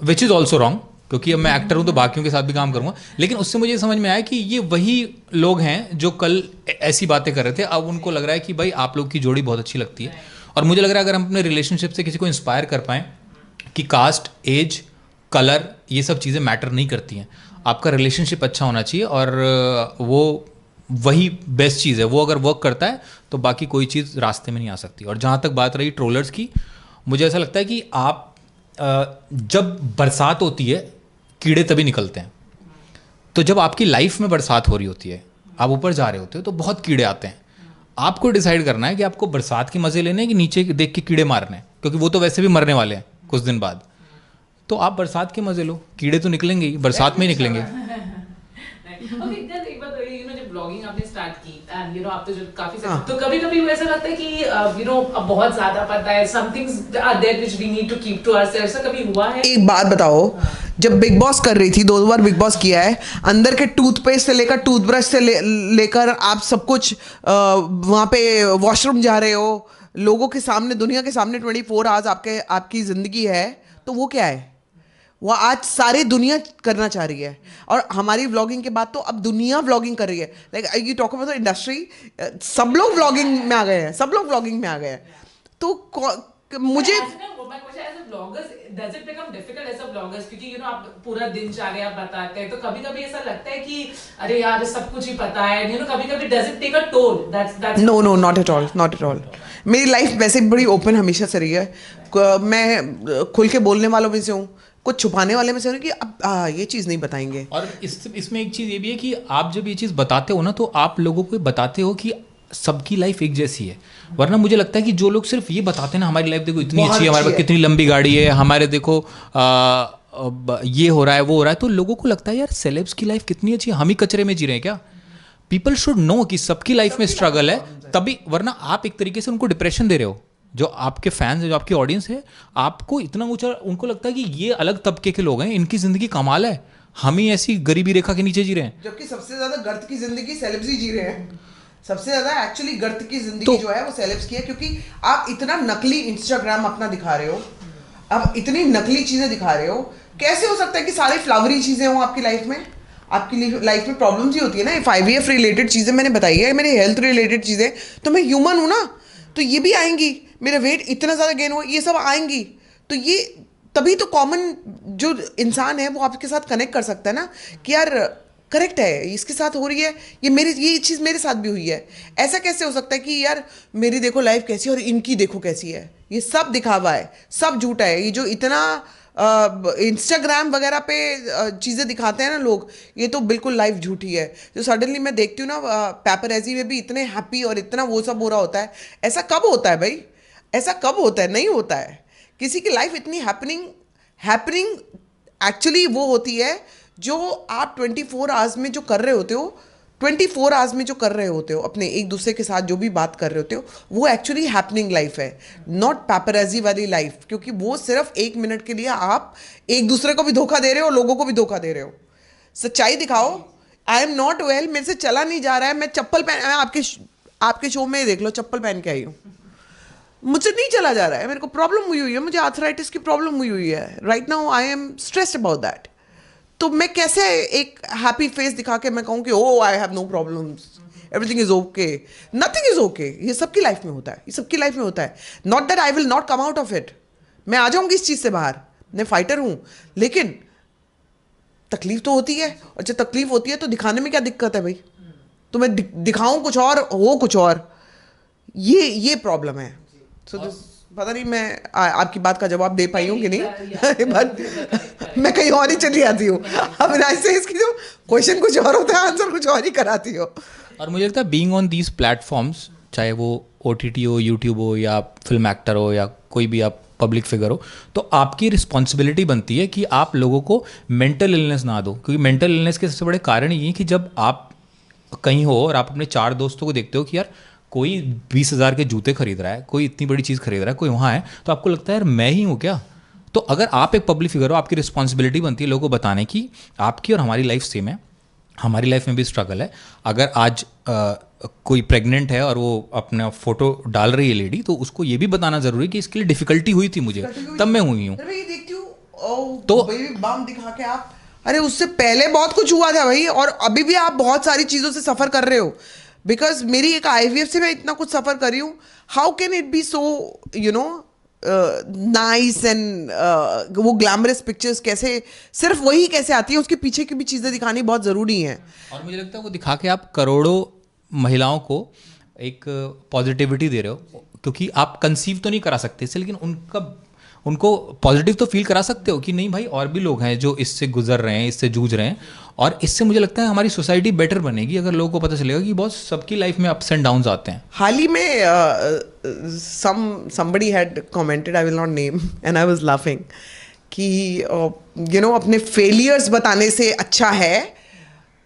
which is also wrong, क्योंकि अब मैं एक्टर हूँ तो बाकियों के साथ भी काम करूँगा. लेकिन उससे मुझे समझ में आया कि ये वही लोग हैं जो कल ऐसी बातें कर रहे थे. अब उनको लग रहा है कि भाई आप लोग की जोड़ी बहुत अच्छी लगती है. और मुझे लग रहा है अगर हम अपने रिलेशनशिप से किसी को इंस्पायर कर पाएँ कि कास्ट, एज, कलर, ये सब चीज़ें मैटर नहीं करती हैं. आपका रिलेशनशिप अच्छा होना चाहिए, और वो वही बेस्ट चीज़ है. वो अगर वर्क करता है तो बाकी कोई चीज़ रास्ते में नहीं आ सकती. और जहाँ तक बात रही ट्रोलर्स की, मुझे ऐसा लगता है कि आप जब बरसात होती है, कीड़े तभी निकलते हैं. तो जब आपकी लाइफ में बरसात हो रही होती है, आप ऊपर जा रहे होते हो, तो बहुत कीड़े आते हैं. आपको डिसाइड करना है कि आपको बरसात के मज़े लेने हैं कि नीचे देख के कीड़े मारने हैं, क्योंकि वो तो वैसे भी मरने वाले हैं कुछ दिन बाद. तो आप बरसात के मजे लो, कीड़े तो निकलेंगे ही, बरसात में ही निकलेंगे. ब्लॉगिंग आपने स्टार्ट की एंड आप तो जब काफी तो कभी-कभी ऐसा लगता है कि अब बहुत ज्यादा पता है, some things are there which we need to keep to ourselves. ऐसा कभी हुआ है? एक बात बताओ, जब बिग बॉस कर रही थी, 2 बार बिग बॉस किया है, अंदर के टूथपेस्ट से लेकर टूथब्रश से लेकर आप सब कुछ वहाँ पे वॉशरूम जा रहे हो, लोगों के सामने, दुनिया के सामने 24 आवर्स आपकी जिंदगी है, तो वो क्या है? वो आज सारी दुनिया करना चाह रही है. और हमारी व्लॉगिंग के बाद तो अब दुनिया व्लॉगिंग कर रही है. Like you talk about the industry, सब लोग व्लॉगिंग में आ गए हैं, सब लोग व्लॉगिंग में आ गए हैं. तो मुझे क्योंकि आप पूरा दिनचर्या बताते हैं, तो कभी-कभी ऐसा लगता है कि अरे यार सब कुछ ही पता है. कभी-कभी does it take a toll? No, not at all, not at all. मेरी लाइफ वैसे बड़ी ओपन हमेशा से रही है. मैं खुल के बोलने वालों में से हूँ, कुछ छुपाने वाले में से हूँ कि अब ये चीज़ नहीं बताएंगे. और इसमें एक चीज़ ये भी है कि आप जब ये चीज़ बताते हो ना, तो आप लोगों को बताते हो कि सबकी लाइफ एक जैसी है. वरना मुझे लगता है कि जो लोग सिर्फ ये बताते हैं ना, हमारी लाइफ देखो इतनी अच्छी है, हमारे पास कितनी लंबी गाड़ी है, हमारे देखो ये हो रहा है, वो हो रहा है, तो लोगों को लगता है यार सेलेब्स की लाइफ कितनी अच्छी है, हम ही कचरे में जी रहे हैं क्या. पीपल शुड नो कि सबकी लाइफ में स्ट्रगल है, तभी. वरना आप एक तरीके से उनको डिप्रेशन दे रहे हो. जो आपके फैंस है, जो आपकी ऑडियंस है, आपको इतना ऊंचा, उनको लगता है कि ये अलग तबके के लोग हैं, इनकी जिंदगी कमाल है, हम ही ऐसी गरीबी रेखा के नीचे जी रहे हैं. जबकि सबसे ज्यादा गर्त की जिंदगी सेलेब्स ही जी रहे हैं. सबसे ज्यादा एक्चुअली गर्त की जिंदगी जो है वो सेलेब्स की है, क्योंकि आप इतना नकली इंस्टाग्राम अपना दिखा रहे हो, आप इतनी नकली चीजें दिखा रहे हो. कैसे हो सकता है कि सारी फ्लावरी चीजें हो आपकी लाइफ में? आपकी लाइफ में प्रॉब्लम्स ही होती है ना. 5VF रिलेटेड चीजें मैंने बताई है, मेरे हेल्थ रिलेटेड चीजें, तो मैं ह्यूमन हूं ना, तो ये भी आएंगी. मेरा वेट इतना ज़्यादा गेन हुआ, ये सब आएंगी. तो ये तभी तो कॉमन जो इंसान है वो आपके साथ कनेक्ट कर सकता है ना, कि यार करेक्ट है, इसके साथ हो रही है, ये चीज़ मेरे साथ भी हुई है. ऐसा कैसे हो सकता है कि यार मेरी देखो लाइफ कैसी है और इनकी देखो कैसी है? ये सब दिखावा है, सब झूठा है. ये जो इतना इंस्टाग्राम वगैरह पे चीज़ें दिखाते हैं ना लोग, ये तो बिल्कुल लाइफ झूठी है। जो सडनली मैं देखती हूँ ना पेपरैजी में भी इतने हैप्पी और इतना वो सब हो रहा होता है, ऐसा कब होता है भाई? ऐसा कब होता है? नहीं होता है। किसी की लाइफ इतनी हैपनिंग हैपनिंग एक्चुअली वो होती है जो आप 24 आवर्स में जो कर रहे होते हो, 24 आवर्स में जो कर रहे होते हो अपने एक दूसरे के साथ जो भी बात कर रहे होते हो, वो एक्चुअली हैपनिंग लाइफ है, नॉट पेपरैजी वाली लाइफ। क्योंकि वो सिर्फ 1 मिनट के लिए आप एक दूसरे को भी धोखा दे रहे हो, लोगों को भी धोखा दे रहे हो। सच्चाई दिखाओ। आई एम नॉट वेल, मेरे से चला नहीं जा रहा है, मैं चप्पल पहन, आपके शो में देख लो, चप्पल पहन के आई हूँ, मुझसे नहीं चला जा रहा है, मेरे को प्रॉब्लम हुई है, मुझे आर्थराइटिस की प्रॉब्लम हुई है right now, I am stressed about that. तो मैं कैसे एक हैप्पी फेस दिखा के मैं कहूँ कि oh I have no problems, everything is okay? Nothing is okay. ये सबकी लाइफ में होता है, ये सबकी लाइफ में होता है। Not that I will not come out of it, मैं आ जाऊंगी इस चीज़ से बाहर, मैं फाइटर हूँ, लेकिन तकलीफ तो होती है। और जब तकलीफ होती है तो दिखाने में क्या दिक्कत है भाई? तो मैं दिखाऊं कुछ और, हो कुछ और, ये प्रॉब्लम है। सो पता नहीं मैं आपकी बात का जवाब दे पाई हूँ कि नहीं, बट मैं कहीं और ही चली आती हूँ। अब ऐसे इसकी जो क्वेश्चन कुछ और होता है, आंसर कुछ और ही कराती हो। और मुझे लगता है बीइंग ऑन दीज प्लेटफॉर्म्स, चाहे वो OTT हो, यूट्यूब हो, या फिल्म एक्टर हो, या कोई भी आप पब्लिक फिगर हो, तो आपकी रिस्पॉन्सिबिलिटी बनती है कि आप लोगों को मेंटल इलनेस ना दो। क्योंकि मेंटल इलनेस के सबसे बड़े कारण ये है कि जब आप कहीं हो और आप अपने 4 दोस्तों को देखते हो कि यार कोई 20,000 के जूते खरीद रहा है, कोई इतनी बड़ी चीज़ खरीद रहा है, कोई वहाँ है, तो आपको लगता है यार मैं ही हूँ क्या? तो अगर आप एक पब्लिक फिगर हो, आपकी रिस्पॉन्सिबिलिटी बनती है लोगों को बताने की आपकी और हमारी लाइफ सेम है, हमारी लाइफ में भी स्ट्रगल है। अगर आज कोई प्रेग्नेंट है और वो अपना फोटो डाल रही है लेडी, तो उसको ये भी बताना जरूरी है कि इसके लिए डिफिकल्टी हुई थी मुझे, तब मैं हुई हूँ। तो बाम दिखा के आप, अरे उससे पहले बहुत कुछ हुआ था भाई, और अभी भी आप बहुत सारी चीज़ों से सफ़र कर रहे हो। बिकॉज मेरी एक IVF से मैं इतना कुछ सफ़र कर रही हूँ, how can it be so you know nice and वो ग्लैमरस पिक्चर्स कैसे, सिर्फ वही कैसे आती है, उसके पीछे की भी चीज़ें दिखानी बहुत ज़रूरी हैं। और मुझे लगता है वो दिखा के आप करोड़ों महिलाओं को एक पॉजिटिविटी दे रहे हो, क्योंकि आप कंसीव तो नहीं करा सकते इससे, लेकिन उनको पॉजिटिव तो फील करा सकते हो कि नहीं भाई और भी लोग हैं जो इससे गुजर रहे हैं, इससे जूझ रहे हैं। और इससे मुझे लगता है हमारी सोसाइटी बेटर बनेगी अगर लोगों को पता चलेगा कि बहुत सबकी लाइफ में अप्स एंड डाउन्स आते हैं। हाल ही में somebody had commented, I will not name, and I was laughing कि अपने फेलियर्स बताने से अच्छा है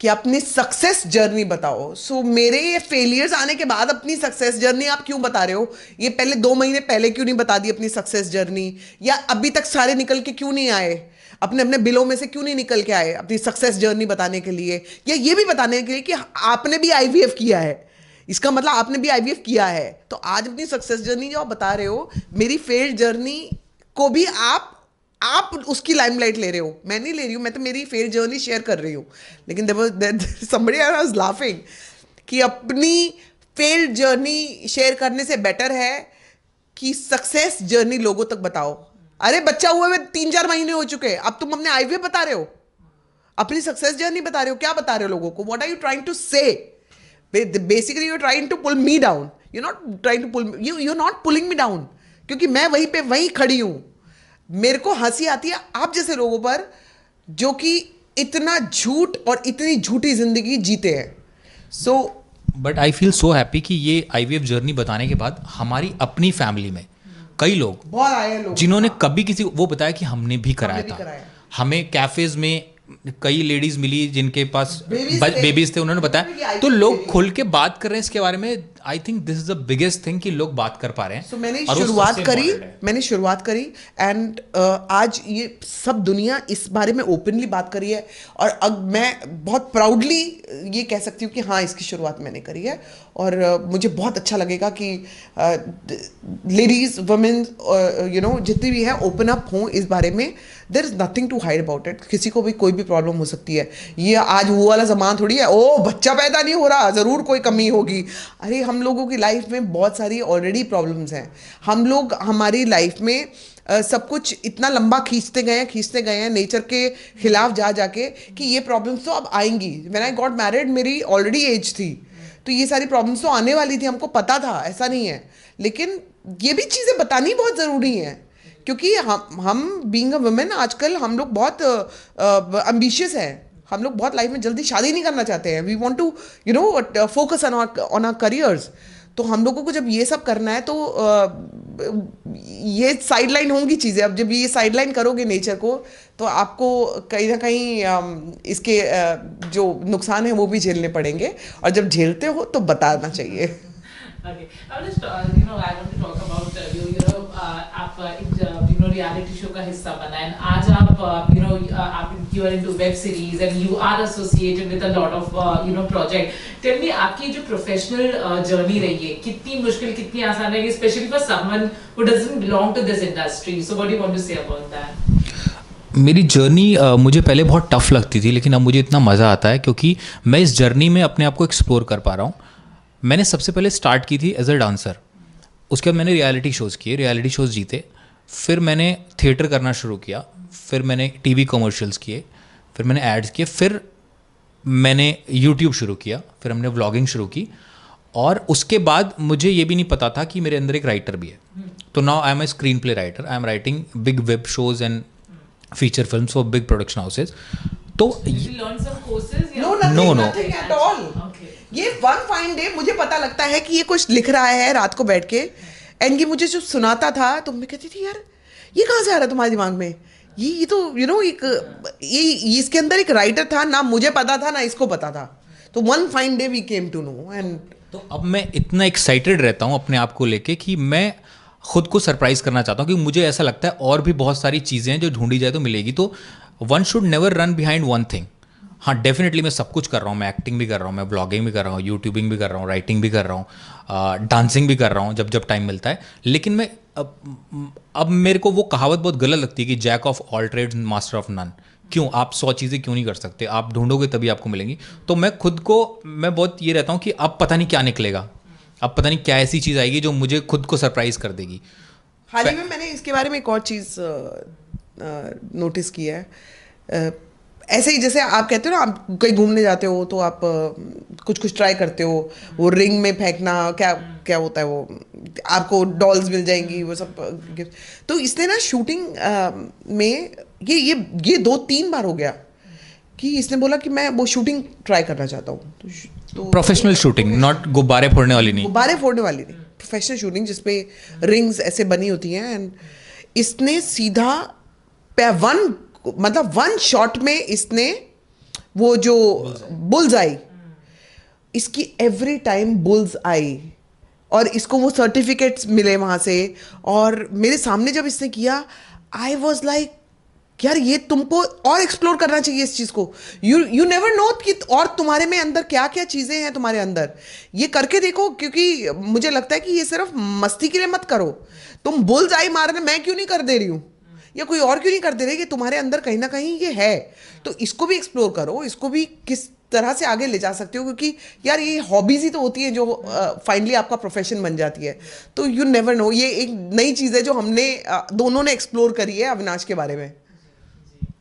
कि अपनी सक्सेस जर्नी बताओ। सो मेरे ये फेलियर्स आने के बाद अपनी सक्सेस जर्नी आप क्यों बता रहे हो? ये पहले 2 महीने पहले क्यों नहीं बता दी अपनी सक्सेस जर्नी? या अभी तक सारे निकल के क्यों नहीं आए? अपने अपने बिलों में से क्यों नहीं निकल के आए अपनी सक्सेस जर्नी बताने के लिए, या ये भी बताने के लिए कि आपने भी IVF किया है? इसका मतलब आपने भी IVF किया है। तो आज अपनी सक्सेस जर्नी जो आप बता रहे हो, मेरी फेल्ड जर्नी को भी आप उसकी लाइमलाइट ले रहे हो, मैं नहीं ले रही हूँ, मैं तो मेरी फेल जर्नी शेयर कर रही हूँ। लेकिन somebody was laughing कि अपनी फेल जर्नी शेयर करने से बेटर है कि सक्सेस जर्नी लोगों तक बताओ। अरे बच्चा हुए में 3-4 महीने हो चुके हैं, अब तुम अपने IVF बता रहे हो, अपनी सक्सेस जर्नी बता रहे हो, क्या बता रहे हो लोगों को? What are you trying to say? Basically you trying to pull me down, you not trying to pull, you not pulling me down, क्योंकि मैं वहीं पे वहीं खड़ी हूँ। मेरे को हंसी आती है आप जैसे लोगों पर जो कि इतना झूठ और इतनी झूठी जिंदगी जीते हैं। So but I feel so happy कि ये IVF जर्नी बताने के बाद हमारी अपनी फैमिली में कई लोग बहुत आए हैं लोग जिन्होंने कभी किसी वो बताया कि हमने भी कराया था। हमें कैफेज में कई लेडीज मिली जिनके पास बेबीज थे, उन्होंने बताया, तो लोग खुल के बात कर रहे हैं इसके बारे में। I think this is the biggest thing कि लोग बात कर पा रहे हैं। So, मैंने शुरुआत करी एंड आज ये सब दुनिया इस बारे में ओपनली बात करी है, और अब मैं बहुत प्राउडली ये कह सकती हूँ कि हाँ, इसकी शुरुआत मैंने करी है। और मुझे बहुत अच्छा लगेगा कि लेडीज वुमेन जितनी भी है ओपन अप हों इस बारे में। There is nothing to hide about it. किसी को भी कोई भी प्रॉब्लम हो सकती है। ये आज वो वाला ज़माना थोड़ी है, ओ बच्चा पैदा नहीं हो रहा ज़रूर कोई कमी होगी। अरे हम लोगों की लाइफ में बहुत सारी ऑलरेडी प्रॉब्लम्स हैं। हम लोग हमारी लाइफ में सब कुछ इतना लंबा खींचते गए हैं नेचर के खिलाफ जा जाके कि ये प्रॉब्लम्स तो अब आएंगी। व्हेन आई गॉट मैरिड मेरी ऑलरेडी एज थी, तो ये सारी प्रॉब्लम्स तो आने वाली थी, हमको पता था, ऐसा नहीं है। लेकिन ये भी चीज़ें बतानी बहुत ज़रूरी हैं क्योंकि हम बीइंग अ वुमेन आजकल हम लोग बहुत एम्बिशियस हैं, हम लोग बहुत लाइफ में जल्दी शादी नहीं करना चाहते हैं, we want to you know focus on our careers. तो हम लोगों को जब ये सब करना है तो ये साइडलाइन होंगी चीज़ें। अब जब ये साइडलाइन करोगे नेचर को तो आपको कहीं ना कहीं इसके जो नुकसान है वो भी झेलने पड़ेंगे, और जब झेलते हो तो बताना चाहिए। Okay. I was just, I want to talk about आप रियलिटी शो का हिस्सा बना and आज आप you are into web series and you are associated with a lot of project. Tell me आपकी जो professional journey रही है कितनी मुश्किल कितनी आसान रही, especially for someone who doesn't belong to this industry. So what do you want to say about that? मेरी जर्नी मुझे पहले बहुत टफ लगती थी, लेकिन अब मुझे इतना मज़ा आता है क्योंकि मैं इस जर्नी में अपने आप को एक्सप्लोर कर पा रहा हूँ। मैंने सबसे पहले स्टार्ट की थी एज अ डांसर, उसके बाद मैंने रियलिटी शोज़ किए, रियलिटी शोज़ जीते, फिर मैंने थिएटर करना शुरू किया, फिर मैंने टीवी कमर्शियल्स किए, फिर मैंने एड्स किए, फिर मैंने यूट्यूब शुरू किया, फिर हमने व्लॉगिंग शुरू की, और उसके बाद मुझे ये भी नहीं पता था कि मेरे अंदर एक राइटर भी है। तो now I am a screenplay writer, I am writing big web shows and feature films for big production houses. तो No, nothing at all. Okay. ये वन फाइन डे मुझे पता लगता है कि ये कुछ लिख रहा है रात को बैठ के, एंड ये मुझे जो सुनाता था तो मैं कहती थी यार ये कहाँ से आ रहा है तुम्हारे दिमाग में, ये तो एक ये इसके अंदर एक राइटर था, ना मुझे पता था ना इसको पता था। तो one fine day we came to know. And तो अब मैं इतना एक्साइटेड रहता हूँ अपने आप को लेके कि मैं खुद को सरप्राइज करना चाहता हूँ, क्योंकि मुझे ऐसा लगता है और भी बहुत सारी चीज़ें हैं जो ढूंढी जाए तो मिलेगी। तो one should never run behind one thing. हाँ, डेफिनेटली मैं सब कुछ कर रहा हूँ, मैं एक्टिंग भी कर रहा हूँ, मैं ब्लॉगिंग भी कर रहा हूँ, यूट्यूबिंग भी कर रहा हूँ, राइटिंग भी कर रहा हूँ, डांसिंग भी कर रहा हूँ जब जब टाइम मिलता है। लेकिन मैं अब मेरे को वो कहावत बहुत गलत लगती है कि jack of all trades master of none. क्यों आप 100 चीज़ें क्यों नहीं कर सकते? आप ढूंढोगे तभी आपको मिलेंगी। तो मैं खुद को मैं बहुत ये रहता हूँ कि अब पता नहीं क्या निकलेगा, अब पता नहीं क्या ऐसी चीज़ आएगी जो मुझे खुद को सरप्राइज कर देगी। हाल ही में मैंने इसके बारे में एक और चीज़ नोटिस की है। ऐसे ही जैसे आप कहते हो ना, आप कहीं घूमने जाते हो तो आप कुछ ट्राई करते हो, वो रिंग में फेंकना, क्या होता है वो, आपको डॉल्स मिल जाएंगी वो सब गिफ्ट। तो इसने ना शूटिंग में ये 2-3 बार हो गया कि इसने बोला कि मैं वो शूटिंग ट्राई करना चाहता हूँ। तो प्रोफेशनल शूटिंग, नॉट गुब्बारे फोड़ने वाली नहीं, गुब्बारे फोड़ने वाली नहीं, प्रोफेशनल शूटिंग जिसपे रिंग्स ऐसे बनी होती हैं। एंड इसने सीधा वन शॉट में इसने वो जो बुल्स आई, इसकी एवरी टाइम बुल्स आई, और इसको वो सर्टिफिकेट्स मिले वहाँ से। और मेरे सामने जब इसने किया, आई वॉज लाइक यार ये तुमको और एक्सप्लोर करना चाहिए इस चीज़ को। यू नेवर नो कि और तुम्हारे में अंदर क्या क्या चीज़ें हैं तुम्हारे अंदर, ये करके देखो। क्योंकि मुझे लगता है कि ये सिर्फ मस्ती के लिए मत करो। तुम बुल्स आई मारने मैं क्यों नहीं कर दे रही हूँ, या कोई और क्यों नहीं कर दे रहे, कि तुम्हारे अंदर कहीं ना कहीं ये है। तो इसको भी एक्सप्लोर करो, इसको भी किस तरह से आगे ले जा सकते हो, क्योंकि यार ये हॉबीज ही तो होती है जो फाइनली आपका प्रोफेशन बन जाती है। तो यू नेवर नो, ये एक नई चीज़ है जो हमने दोनों ने एक्सप्लोर करी है अविनाश के बारे में।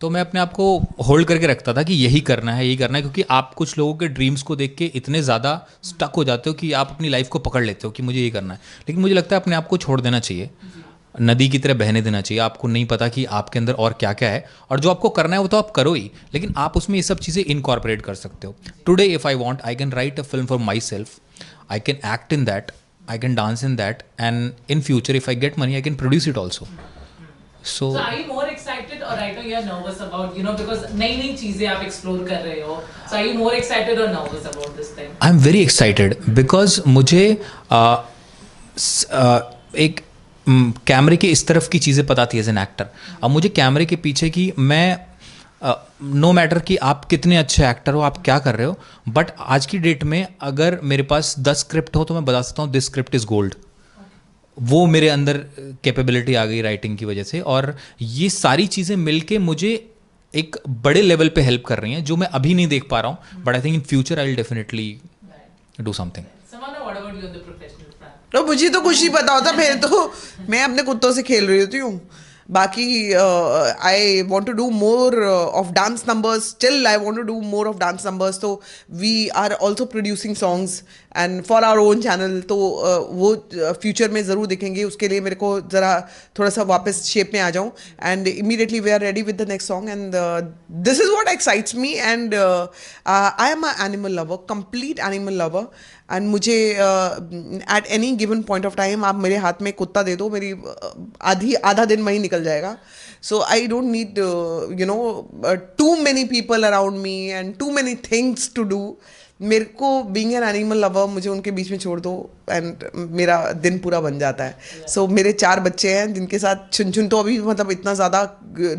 तो मैं अपने आप को होल्ड करके रखता था कि यही करना है, यही करना है, क्योंकि आप कुछ लोगों के ड्रीम्स को देख के इतने ज़्यादा स्टक हो जाते हो कि आप अपनी लाइफ को पकड़ लेते हो कि मुझे ये करना है। लेकिन मुझे लगता है अपने आप को छोड़ देना चाहिए, नदी की तरह बहने देना चाहिए। आपको नहीं पता कि आपके अंदर और क्या क्या है, और जो आपको करना है वो तो आप करो ही, लेकिन आप उसमें ये सब चीज़ें इनकॉर्पोरेट कर सकते हो। Today if I want, I can write a film for my self, I can act in that, I can dance in that, and in future if I get money I can produce it also. So are you more excited or right now you are nervous about, because नई चीजें आप explore कर रहे हो, so are you more excited or nervous about this thing? I am very excited because मुझे एक कैमरे के इस तरफ की चीज़ें पता थी एज एन एक्टर। अब मुझे कैमरे के पीछे की, मैं नो मैटर कि आप कितने अच्छे एक्टर हो, आप क्या कर रहे हो, बट आज की डेट में अगर मेरे पास 10 स्क्रिप्ट हो तो मैं बता सकता हूँ दिस स्क्रिप्ट इज़ गोल्ड। वो मेरे अंदर कैपेबिलिटी आ गई राइटिंग की वजह से, और ये सारी चीज़ें मिलके मुझे एक बड़े लेवल पे हेल्प कर रही हैं जो मैं अभी नहीं देख पा रहा हूँ, but I think in future I will definitely do something. Samana, what about you on the professional front? तो मुझे तो कुछ नहीं पता होता, फिर तो मैं अपने कुत्तों से खेल रही होती हूँ। बाकी I want to do more of dance numbers, still I want to do more of dance numbers. तो we are also producing songs and for our own channel. तो वो फ्यूचर में ज़रूर दिखेंगे. उसके लिए मेरे को ज़रा थोड़ा सा वापस शेप में आ जाऊँ and immediately we are ready with the next song. And this is what excites me. And I am a animal lover, complete animal lover. And मुझे at any given point of time आप मेरे हाथ में कुत्ता दे दो, मेरी आधा दिन वहीं निकल जाएगा. So I don't need you know too many people around me and too many things to do. मेरे को बीइंग एन एनिमल लवर, मुझे उनके बीच में छोड़ दो एंड मेरा दिन पूरा बन जाता है. सो मेरे 4 बच्चे हैं जिनके साथ चुन चुन तो अभी मतलब इतना ज़्यादा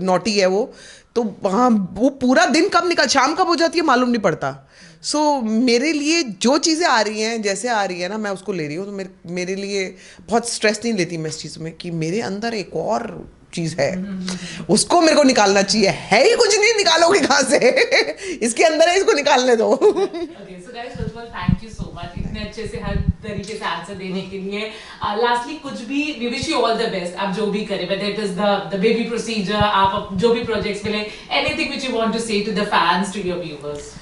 नॉटी है वो, तो वहाँ वो पूरा दिन कब निकल, शाम कब हो जाती है मालूम नहीं पड़ता. सो मेरे लिए जो चीज़ें आ रही हैं, जैसे आ रही है ना, मैं उसको ले रही हूँ. तो मेरे लिए बहुत स्ट्रेस नहीं लेती मैं इस चीज़ में कि मेरे अंदर एक और चीज़ है, उसको मेरे को निकालना चाहिए. है ही कुछ नहीं, निकालोगे कहाँ से? इसके अंदर है, इसको निकालने दो. Okay, so guys, first of all, thank you so much इतने अच्छे से हर तरीके से आंसर देने के लिए. Lastly, कुछ भी, we wish you all the best. आप जो भी करें, whether it is the baby procedure, आप जो भी projects मिले, anything which you want to say to the fans, to your viewers.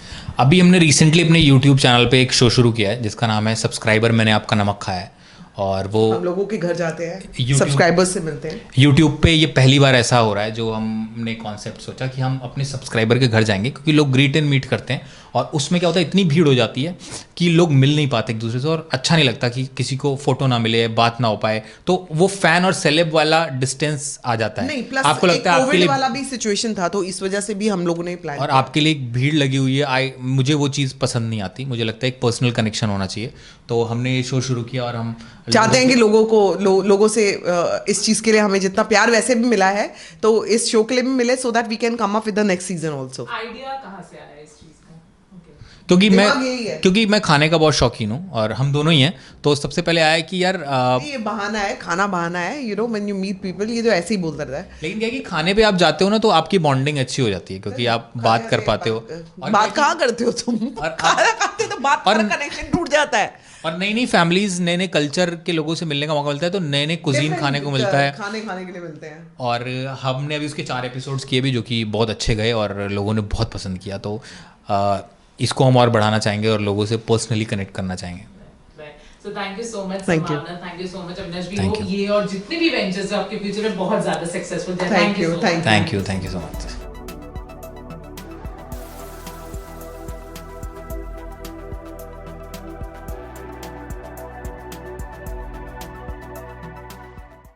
अभी हमने रिसेंटली अपने यूट्यूब चैनल पे एक शो शुरू किया है जिसका नाम है सब्सक्राइबर मैंने आपका नमक खाया है. और वो हम लोगों के घर जाते हैं, YouTube- सब्सक्राइबर्स से मिलते हैं. यूट्यूब पे ये पहली बार ऐसा हो रहा है जो हमने कॉन्सेप्ट सोचा कि हम अपने सब्सक्राइबर के घर जाएंगे, क्योंकि लोग ग्रीट एंड मीट करते हैं और उसमें क्या होता है, इतनी भीड़ हो जाती है कि लोग मिल नहीं पाते एक दूसरे से और अच्छा नहीं लगता कि किसी को फोटो ना मिले, बात ना हो पाए. तो वो फैन और सेलेब वाला डिस्टेंस आ जाता है. नहीं, प्लस आपको लगता है आपके कोविड लिए, वाला भी सिचुएशन था, तो इस वजह से भी हम लोगों ने प्लान और आपके लिए एक भीड़ लगी हुई है. मुझे वो चीज़ पसंद नहीं आती. मुझे लगता है एक पर्सनल कनेक्शन होना चाहिए. तो हमने ये शो शुरू किया और हम चाहते हैं कि लोगों से इस चीज़ के लिए हमें जितना प्यार वैसे भी मिला है, तो इस शो के लिए भी मिले, so that we can come up with the next season also. Idea कहाँ से आया इस चीज का? Okay. क्योंकि मैं खाने का बहुत शौकीन हूँ और हम दोनों ही हैं. तो सबसे पहले आया कि यार ये बहाना है, खाना बहाना है. You know when you meet people, ये तो ऐसे ही बोलता रहता है. लेकिन क्या है कि खाने पे आप जाते हो ना तो आपकी बॉन्डिंग अच्छी हो जाती है, क्योंकि आप बात कर पाते हो. और बात कहाँ करते हो तुम? खाना खाते हो तो बात और- का कनेक्शन टूट जाता है. और नई नई फैमिलीज, नए नए कल्चर के लोगों से मिलने का मौका मिलता है, तो नए नए कुजीन खाने को मिलता है. खाने के लिए मिलते हैं. और हमने अभी उसके 4 एपिसोड्स किए भी जो कि बहुत अच्छे गए और लोगों ने बहुत पसंद किया. तो इसको हम और बढ़ाना चाहेंगे और लोगों से पर्सनली कनेक्ट करना चाहेंगे. So thank you so much, Thank you. Samavna. Thank you so much, Avinash. We Thank hope you. ये और जितने भी वेंचर्स आपके फ्यूचर में बहुत ज्यादा सक्सेसफुल जाए. Thank you, thank you. Thank you so much.